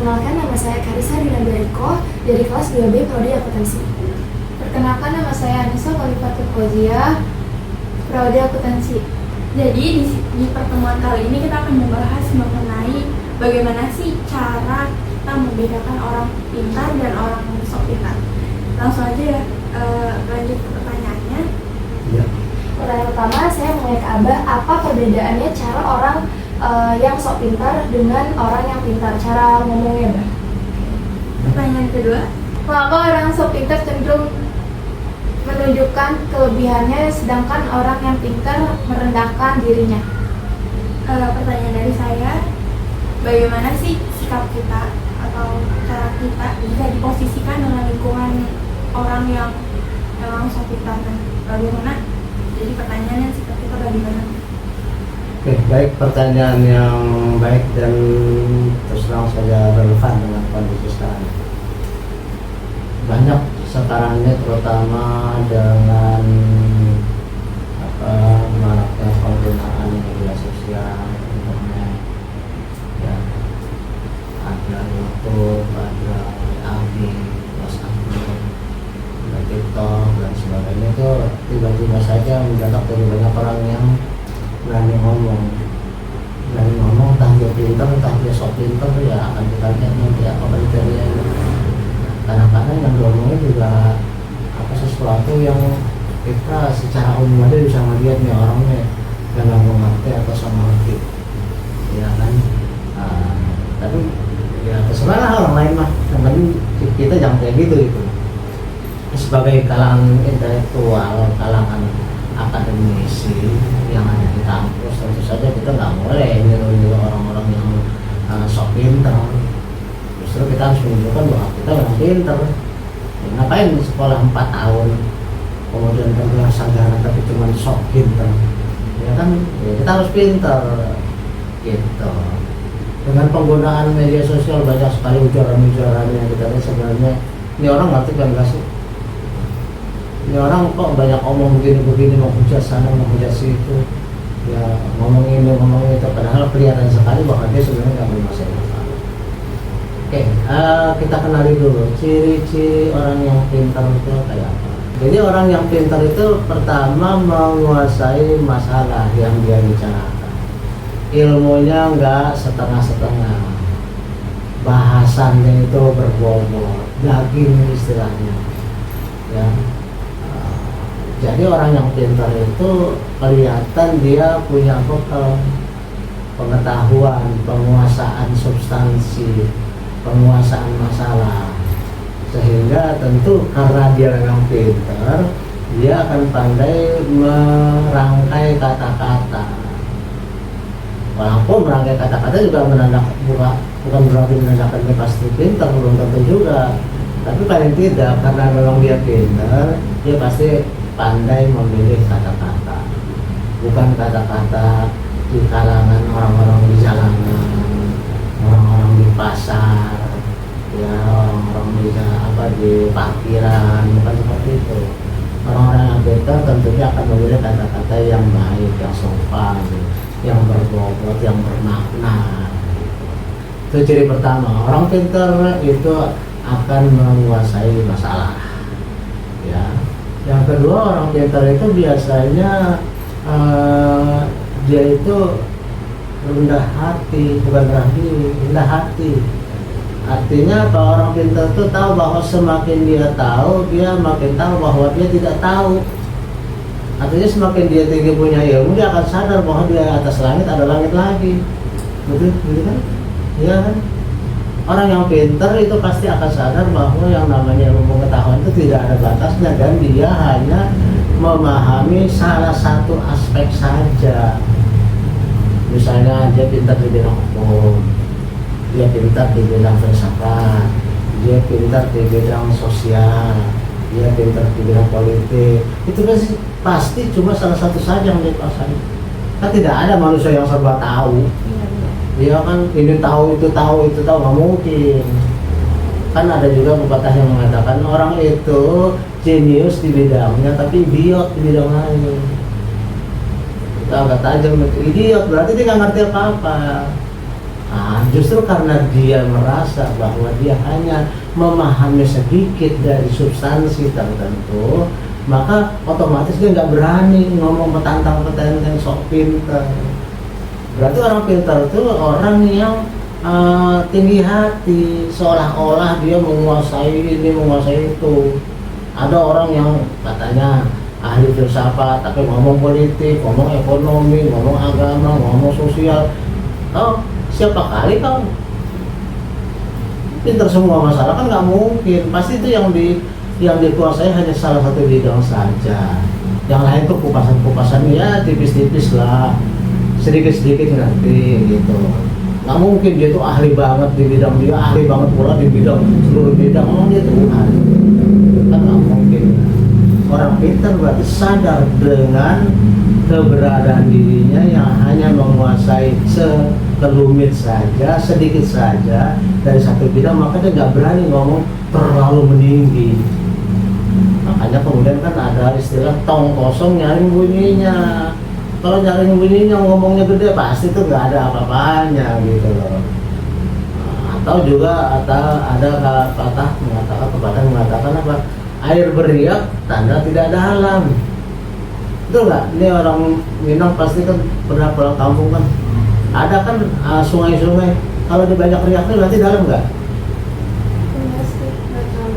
Perkenalkan, nama saya Karisa Dinanda Eko dari kelas 2B Prodi Akuntansi. Perkenalkan, nama saya Anissa Khalifatul Fauzia, Prodi Akuntansi. Jadi di pertemuan kali ini kita akan membahas mengenai bagaimana sih cara kita membedakan orang pintar dan orang sok pintar. Langsung aja ya, lanjut ke pertanyaannya. Ya. Pertanyaan pertama, saya mau ke Abah, apa perbedaannya cara orang yang sok pintar dengan orang yang pintar, cara ngomongnya, Bah? Pertanyaan kedua, Mengapa orang sok pintar cenderung menunjukkan kelebihannya sedangkan orang yang pintar merendahkan dirinya? pertanyaan dari saya, bagaimana sih sikap kita atau cara kita jika diposisikan dengan lingkungan orang yang memang sok pintar dan bagaimana? Jadi pertanyaannya sikap kita bagaimana? Oke, baik, pertanyaan yang baik dan terus terang saja relevan dengan kondisi sekarang. Banyak sekarang ini terutama dengan maraknya penggunaan media sosial, internet, ya, ada YouTube, ada WA, WhatsApp, ada TikTok dan sebagainya, itu tiba-tiba saja mendadak dari banyak orang yang berani ngomong, entah dia pintar, entah dia sok pintar, ya akan kita lihat nanti apa kriterianya. Kadang-kadang yang diomongin juga sesuatu yang kita secara umum aja bisa melihat nih orangnya yang nggak mengerti atau sama ngerti, ya kan. Tapi ya terserah lah orang lain mah, yang penting kita jangan kayak gitu itu. Sebagai kalangan intelektual, kalangan akademisi yang ada di kampus, tentu saja kita nggak boleh niru orang-orang yang sok pintar. Justru kita harus menunjukkan bahwa kita memang pintar. Ya, ngapain sekolah 4 tahun kemudian tergelar sarjana tapi cuma sok pintar, ya kan. Ya, kita harus pintar gitu. Dengan penggunaan media sosial banyak sekali ujaran-ujarannya, kita lihat sebenarnya ini orang ngerti kan gak sih? Ini orang kok banyak omong begini-begini, mau hujat sana, mau hujat situ, ya ngomong ini, ngomong itu, padahal kelihatan sekali bahwa dia sebenarnya nggak bermasalah. Oke, kita kenali dulu ciri-ciri orang yang pintar itu kayak apa. Jadi orang yang pintar itu pertama menguasai masalah yang dia bicarakan, ilmunya nggak setengah-setengah, bahasannya itu berbobot, daging istilahnya, ya. Jadi orang yang pintar itu kelihatan dia punya bekal pengetahuan, penguasaan substansi, penguasaan masalah, sehingga tentu karena dia memang pintar, dia akan pandai merangkai kata-kata. Walaupun merangkai kata-kata juga bukan berarti menandakan dia pasti pintar, belum tentu juga. Tapi paling tidak karena memang dia pintar, dia pasti pandai memilih kata-kata, bukan kata-kata di kalangan orang-orang di jalanan, orang-orang di pasar, ya orang-orang di parkiran, bukan seperti itu. Orang-orang yang pintar tentunya akan memilih kata-kata yang baik, yang sopan, yang berbobot, yang bermakna. Itu ciri pertama. Orang pintar itu akan menguasai masalah, ya. Yang kedua, orang pintar itu biasanya dia itu rendah hati, bukan rendah hati. Artinya kalau orang pintar itu tahu bahwa semakin dia tahu, dia makin tahu bahwa dia tidak tahu. Artinya semakin dia tinggi punya ilmu, dia akan sadar bahwa di atas langit ada langit lagi. Betul kan? Iya kan? Orang yang pintar itu pasti akan sadar bahwa yang namanya ilmu pengetahuan itu tidak ada batasnya, dan dia hanya memahami salah satu aspek saja. Misalnya dia pintar di bidang hukum, dia pintar di bidang filsafat, dia pintar di bidang sosial, dia pintar di bidang politik. Itu pasti cuma salah satu saja yang dia kuasai. Kan tidak ada manusia yang serba tahu. Dia kan ini tahu itu tahu nggak mungkin. Kan ada juga pepatah yang mengatakan orang itu jenius di bidangnya tapi idiot di bidang lain. Kita agak tajam, idiot berarti dia nggak ngerti apa-apa. Justru karena dia merasa bahwa dia hanya memahami sedikit dari substansi tertentu, maka otomatis dia nggak berani ngomong petantang-petenteng sok pintar. Berarti orang pintar itu orang yang tinggi hati, seolah-olah dia menguasai ini, menguasai itu. Ada orang yang katanya ahli filsafat, tapi ngomong politik, ngomong ekonomi, ngomong agama, ngomong sosial. Siapa kali kau pintar semua masalah, kan nggak mungkin. Pasti itu yang dikuasai hanya salah satu bidang saja. Yang lain tuh kupasan-kupasan ya tipis-tipis lah, sedikit-sedikit ngerti gitu. Nggak mungkin dia tuh ahli banget di bidang dia, ahli banget pula di bidang seluruh bidang. Emang dia Tuhan? Kan nggak mungkin. Orang pintar berarti sadar dengan keberadaan dirinya yang hanya menguasai sekelumit saja, sedikit saja dari satu bidang, maka dia nggak berani ngomong terlalu meninggi. Makanya kemudian kan ada istilah tong kosong nyaring bunyinya. Kalau nyaring bunyinya ngomongnya gede pasti tuh nggak ada apa-apanya gitu loh. Atau juga ada pepatah mengatakan apa? Air beriak tanda tidak dalam. Betul nggak? Ini orang Minang pasti kan pernah pulang kampung kan. Ada kan sungai-sungai. Kalau dia banyak riaknya berarti dalam nggak? Enggak sih, nggak tahu.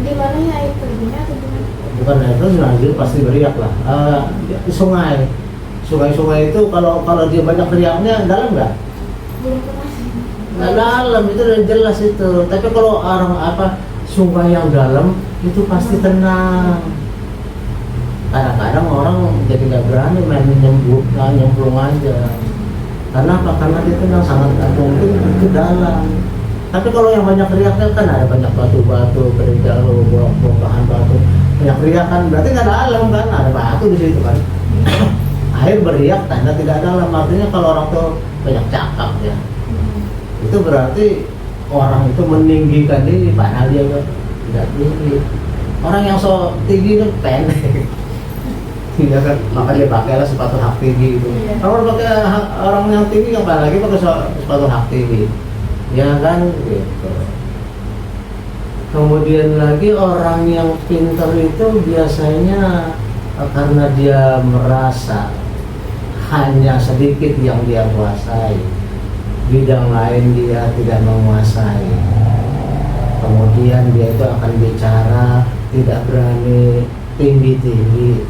Di mana ya air terjunnya atau gimana? Bukan air terjun, pasti beriak lah. Sungai. Sungai-sungai itu kalau dia banyak riaknya dalam nggak? Belum pernah sih. Nggak dalam, itu udah jelas itu. Tapi kalau sungai yang dalam itu pasti tenang. Kadang-kadang orang jadi nggak berani main nyemplung aja. Karena apa? Karena dia tenang, sangat mungkin itu dalam. Tapi kalau yang banyak riaknya kan ada banyak batu-batu, jauh, bongkahan batu, banyak riakan, berarti nggak dalam kan? Ada batu di situ kan. Air beriak tanda tidak dalam, artinya kalau orang tuh banyak cakap ya. Itu berarti orang itu meninggikan diri, padahal dia tidak tinggi. Orang yang so tinggi itu pendek. Iya kan, maka dia pakailah sepatu hak tinggi itu. Kalau pakai orang yang tinggi, apalagi pakai sepatu hak tinggi, ya kan gitu. Kemudian lagi orang yang pintar itu biasanya karena dia merasa hanya sedikit yang dia kuasai, bidang lain dia tidak menguasai. Kemudian dia itu akan bicara tidak berani tinggi-tinggi,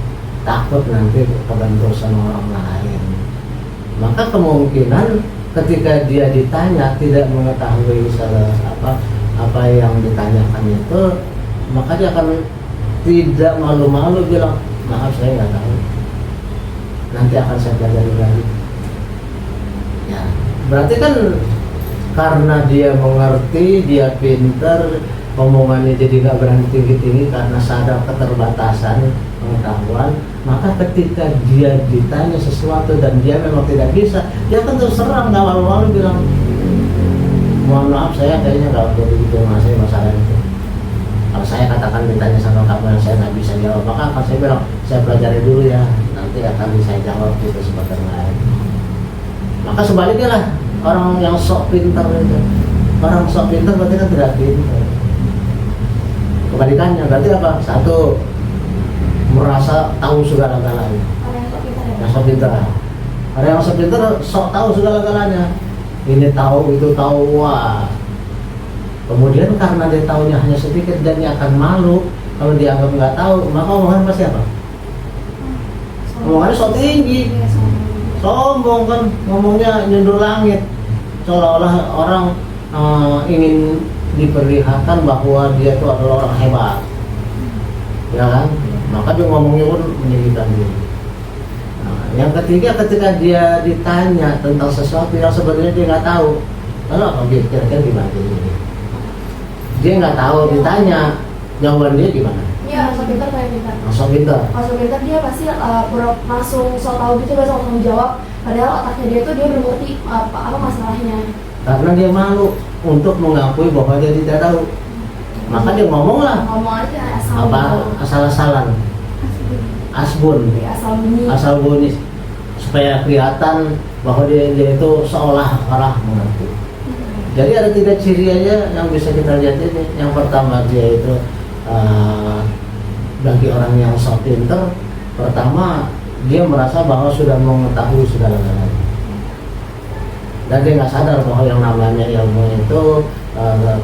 takut nanti kebentur sama orang lain. Maka kemungkinan ketika dia ditanya tidak mengetahui apa yang ditanyakan itu, maka dia akan tidak malu-malu bilang, maaf saya nggak tahu, nanti akan saya pelajari lagi. Ya, berarti kan karena dia mengerti, dia pintar, omongannya jadi nggak berani tinggi-tinggi karena sadar keterbatasan pengetahuan. Maka ketika dia ditanya sesuatu dan dia memang tidak bisa, dia akan terus serang, nggak malu-malu bilang, mohon maaf saya kayaknya nggak begitu menguasai masalah itu. Kalau saya katakan ditanya sama kamu yang saya nggak bisa jawab, maka akan saya bilang, saya pelajari dulu ya, nanti akan saya jawab gitu seperti lain. Maka sebaliknya lah, orang yang sok pintar itu, orang sok pintar berarti kan tidak pintar. Kebalikannya berarti apa? Satu, merasa tahu segala-galanya. Orang yang sok pintar ya. Yang sok pintar. Orang yang sok pintar sok tahu segala-galanya. Ini tahu, itu tahu, wah. Kemudian karena dia tahunya hanya sedikit dan dia akan malu kalau dianggap nggak tahu, maka omongan pasti apa? Omongannya sok tinggi, sombong kan, ngomongnya nyundur langit, seolah-olah orang ingin diperlihatkan bahwa dia itu adalah orang hebat, ya kan? Maka dia ngomongnya pun menyedihkan diri. Nah, yang ketiga, ketika dia ditanya tentang sesuatu yang sebenarnya dia nggak tahu, lalu apa kira-kira gimana ini? Dia nggak tahu, ditanya, jawaban dia gimana? Iya, sok pintar kayak pintar. Langsung pintar. Kalau pintar dia pasti langsung sok tahu gitu, langsung jawab. Padahal otaknya dia tuh dia belum ngerti apa masalahnya. Karena dia malu untuk mengakui bahwa dia tidak tahu. Maka dia ngomong lah. Ngomong aja Asal-asalan. Asbun. Asal bunyi. Asal bunyi. supaya kelihatan bahwa dia itu seolah-olah mengerti. Jadi ada 3 ciri aja yang bisa kita lihat ini. Yang pertama, dia itu bagi orang yang sok pinter, pertama dia merasa bahwa sudah mengetahui segala-galanya, dan dia nggak sadar bahwa yang namanya ilmu itu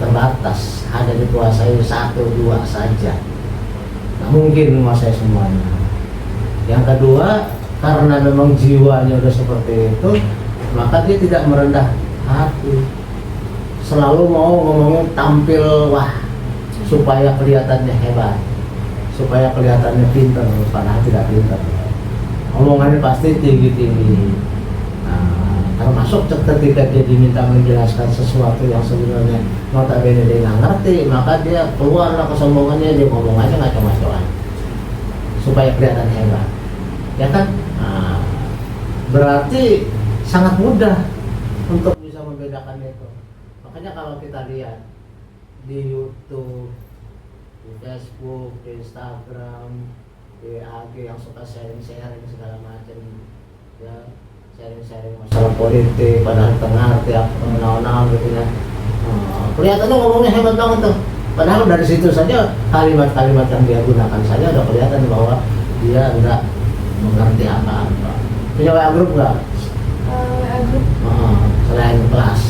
terbatas, hanya dikuasai 1-2 saja, nggak mungkin menguasai semuanya. Yang kedua, karena memang jiwanya udah seperti itu, maka dia tidak merendah hati, selalu mau ngomongin tampil wah supaya kelihatannya hebat, supaya kelihatannya pintar, padahal tidak pintar. Omongannya pasti tinggi-tinggi. Nah, termasuk ketika dia diminta menjelaskan sesuatu yang sebenarnya notabene dia nggak ngerti, maka dia keluarlah kesombongannya, dia ngomong aja ngaco-ngacoan supaya kelihatan hebat, ya kan? Nah, berarti sangat mudah untuk bisa membedakan itu. Makanya kalau kita lihat di YouTube, di Facebook, di Instagram, di AG yang suka sharing-sharing segala macam, ya sharing-sharing masalah politik, padahal tengah tiap mengenal gitu ya. Kelihatannya ngomongnya hebat banget tuh. Padahal dari situ saja kalimat-kalimat yang dia gunakan saja udah kelihatan bahwa dia enggak mengerti apa-apa. Punya WA grup nggak? WA grup Selain kelas.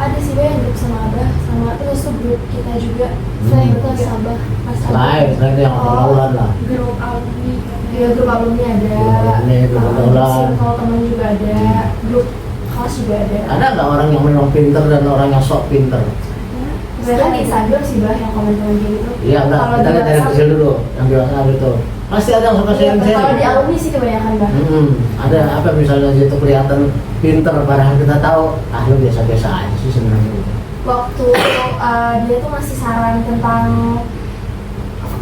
ada sih Bah yang grup sama Abah, sama terus tuh grup kita juga selain itu kelas Abah, Selain itu yang pergaulan lah. Grup alumni. Ya grup alumni ada, Grup pergaulan. kalau teman juga ada, grup kelas juga ada. Ada nggak orang yang memang pinter dan orang yang sok pinter? Bahkan di Instagram sih Bah yang komen-komen kayak gitu. Iya enggak, Kalau kita di lihat dari WhatsApp- kecil dulu, yang di WhatsApp itu. Pasti ada yang suka Iya, sharing-sharing. kalau di alumni sih kebanyakan Bah. Ada apa misalnya itu kelihatan pinter, padahal kita tahu lu biasa-biasa aja sih sebenarnya. Waktu dia tuh masih saran tentang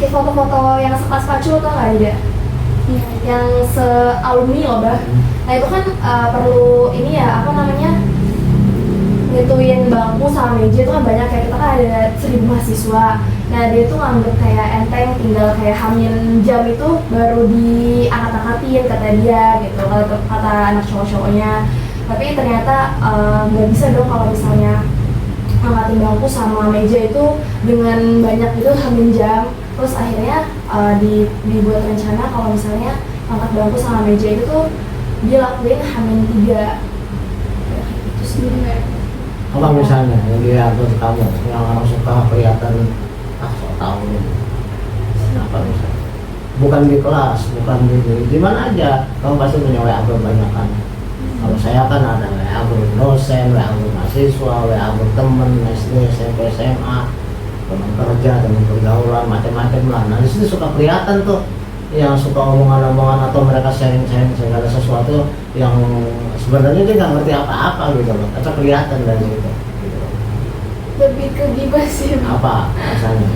kayak foto-foto yang sekelas pacul tau nggak ada? Iya. Yang se-alumni loh Bah. Nah itu kan perlu ini ya, apa namanya, ngituin bangku sama meja itu kan banyak, kayak kita kan ada 1000 mahasiswa. Nah dia tuh nganggep kayak enteng, tinggal kayak hamil jam itu baru diangkat-angkatin kata dia gitu, kata anak cowok-cowoknya. Tapi ternyata nggak bisa dong kalau misalnya angkatin bangku sama meja itu dengan banyak itu hamil jam. Terus akhirnya dibuat rencana kalau misalnya angkat bangku sama meja itu tuh dilakuin hamil 3. Terus gimana? Apa misalnya yang diatur kamu, yang orang suka kelihatan sok tahu nih. Apa misalnya? Bukan di kelas, bukan di mana aja, kamu pasti punya WA kebanyakan. Kalau saya kan ada WA grup dosen, WA grup mahasiswa, WA grup temen SD, SMP, SMA, teman kerja, teman pergaulan, macam-macam lah. Nah di situ suka kelihatan tuh yang suka omongan-omongan atau mereka sharing-sharing segala sesuatu yang sebenarnya dia nggak ngerti apa-apa gitu loh, tapi kelihatan dari situ. Gitu. Lebih ke gibah sih. Apa rasanya?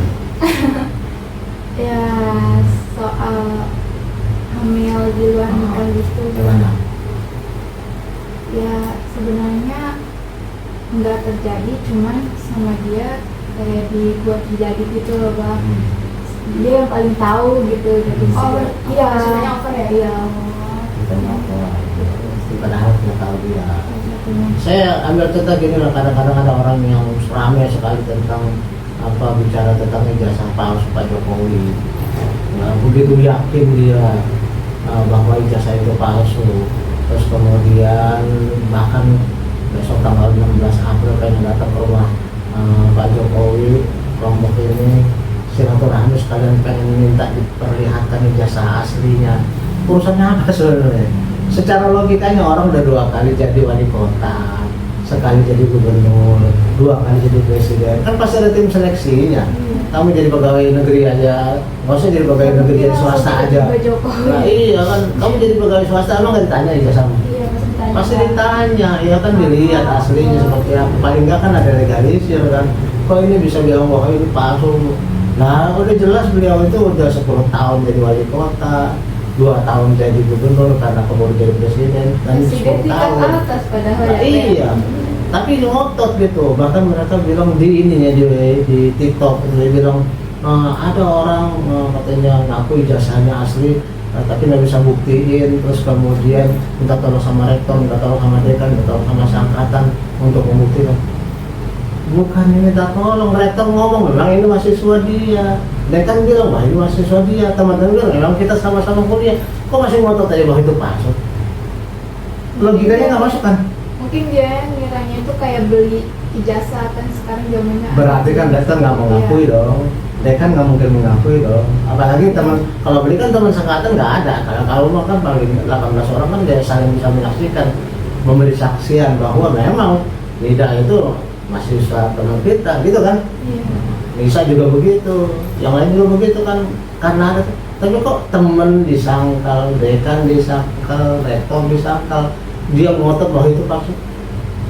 Ya soal hamil di luar nikah gitu. Gimana? Ya sebenarnya nggak terjadi, cuman sama dia kayak dibuat terjadi gitu loh Bang. Dia yang paling tahu gitu. Jadi Iya, maksudnya over ya? Iya. Kita apa? Padahal kita tahu dia. Saya ambil contoh gini lah, kadang-kadang ada orang yang ramai sekali tentang apa, bicara tentang ijazah palsu Pak Jokowi. Nah, begitu yakin dia bahwa ijazah itu palsu, terus kemudian bahkan besok tanggal 16 April pengen datang ke rumah Pak Jokowi, kelompok ini silaturahmi sekalian pengen minta diperlihatkan ijazah aslinya. Urusannya apa sebenarnya? Secara logikanya orang udah 2 kali jadi wali kota, sekali jadi gubernur, 2 kali jadi presiden, kan pasti ada tim seleksinya. Kamu jadi pegawai negeri aja, nggak usah jadi pegawai negeri, jadi swasta aja. Nah iya kan, kamu jadi pegawai swasta emang nggak ditanya ijazahmu? Iya, Pasti ditanya, ya kan dilihat aslinya seperti apa. Paling nggak kan ada legalisir kan. Kok ini bisa bilang bahwa ini palsu? Nah udah jelas beliau itu udah 10 tahun jadi wali kota, 2 tahun jadi gubernur karena kemudian jadi presiden, dan 10 tahun. atas padahal Nah, iya, tapi ngotot gitu. Bahkan mereka bilang di ininya di TikTok dia bilang ada orang katanya ngaku ijazahnya asli, tapi nggak bisa buktiin, terus kemudian minta tolong sama rektor, minta tolong sama dekan, minta tolong sama seangkatan untuk membuktikan. Bukan minta tolong, rektor ngomong memang ini mahasiswa dia, dekan bilang wah ini mahasiswa dia, teman-teman bilang memang kita sama-sama kuliah, kok masih ngotot aja bahwa itu palsu? Logikanya nggak masuk kan? Mungkin dia ngiranya itu kayak beli ijazah kan sekarang zamannya. Berarti kan rektor nggak mengakui dong, dekan nggak mungkin mengakui dong, apalagi teman, kalau beli kan teman seangkatan nggak ada, kalau mah kan paling 18 orang kan dia saling bisa menyaksikan, memberi saksian bahwa memang tidak itu mahasiswa teman kita gitu kan. Iya. Bisa juga begitu, yang lain juga begitu kan, karena ada. Tapi kok teman disangkal, dekan disangkal, rektor disangkal, dia ngotot bahwa itu palsu.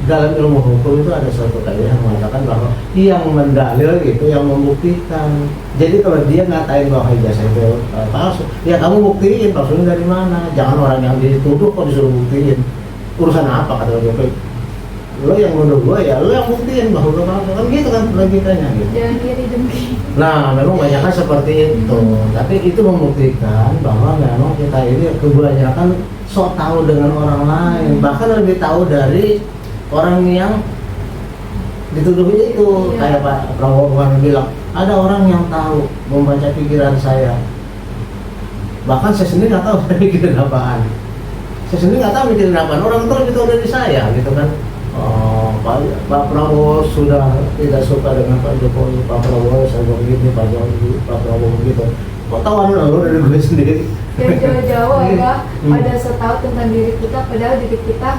Dalam ilmu hukum itu ada suatu kaidah yang mengatakan bahwa yang mendalil itu yang membuktikan. Jadi kalau dia ngatain bahwa ijazah itu palsu, ya kamu buktiin palsunya dari mana. Jangan orang yang dituduh kok disuruh buktiin. Urusan apa kata Jokowi? Lo yang nuduh gue ya lo yang buktiin bahwa gue palsu, kan gitu kan logikanya gitu. Jangan iri dengki. Nah, memang banyak kan seperti itu, tapi itu membuktikan bahwa memang kita ini kebanyakan sok tahu dengan orang lain, bahkan lebih tahu dari orang yang dituduh itu. Iya. Kayak Pak Prabowo kemarin bilang, ada orang yang tahu membaca pikiran saya, bahkan saya sendiri nggak tahu saya mikirin apaan, saya sendiri nggak tahu mikirin apaan, orang itu lebih tahu dari saya gitu kan. Oh, Pak Prabowo sudah tidak suka dengan Pak Jokowi, Pak Prabowo saya begini, Pak Jokowi, Pak Prabowo begitu. Kok tahu lo dari gue sendiri? Dan jauh-jauh ya, pada setahu tentang diri kita, padahal diri kita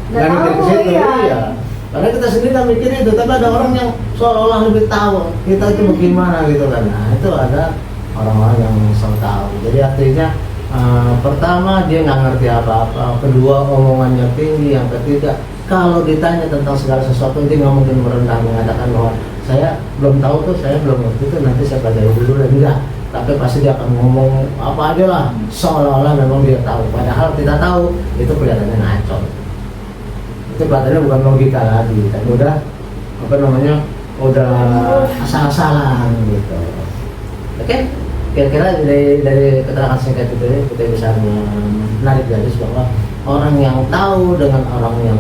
nggak tahu ya. Karena kita sendiri nggak mikir itu, tapi ada orang yang seolah-olah lebih tahu kita itu bagaimana gitu kan. Nah itu ada orang-orang yang so tahu. Jadi artinya pertama dia nggak ngerti apa-apa, kedua omongannya tinggi, yang ketiga kalau ditanya tentang segala sesuatu dia nggak mungkin merendah mengatakan bahwa saya belum tahu tuh, saya belum ngerti tuh, nanti saya pelajari dulu dan enggak. Tapi pasti dia akan ngomong apa aja lah, seolah-olah memang dia tahu, padahal tidak tahu. Itu kelihatannya ngaco. Itu kelihatannya bukan logika lagi, tapi udah apa namanya, udah asal-asalan gitu. Oke, kira-kira dari keterangan singkat itu kita bisa menarik garis bahwa orang yang tahu dengan orang yang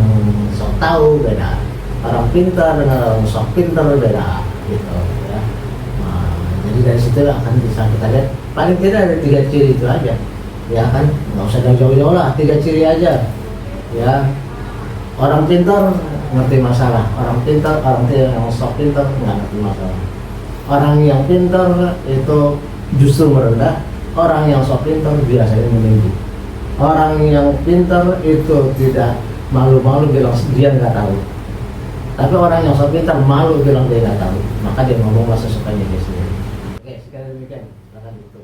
sok tahu beda, orang pintar dengan orang sok pintar beda gitu ya. Nah, jadi dari situ akan bisa kita lihat paling tidak ada 3 ciri itu aja ya kan, nggak usah jauh-jauh lah, 3 ciri aja ya. Orang pintar ngerti masalah, orang pintar, orang yang sok pintar nggak ngerti masalah. Orang yang pintar itu justru merendah, orang yang sok pintar biasanya meninggi. Orang yang pintar itu tidak malu-malu bilang dia nggak tahu, tapi orang yang sok pintar malu bilang dia nggak tahu, maka dia ngomonglah sesukanya dia sendiri. Oke, sekarang demikian, silakan itu.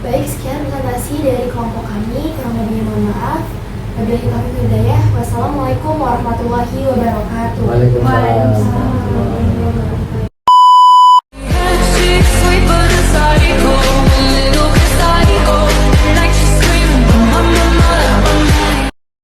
Baik, sekian presentasi dari kelompok kami. Kurang lebihnya mohon maaf. Wabillahi taufiq wal hidayah. Wassalamualaikum warahmatullahi wabarakatuh. Waalaikumsalam. Waalaikumsalam.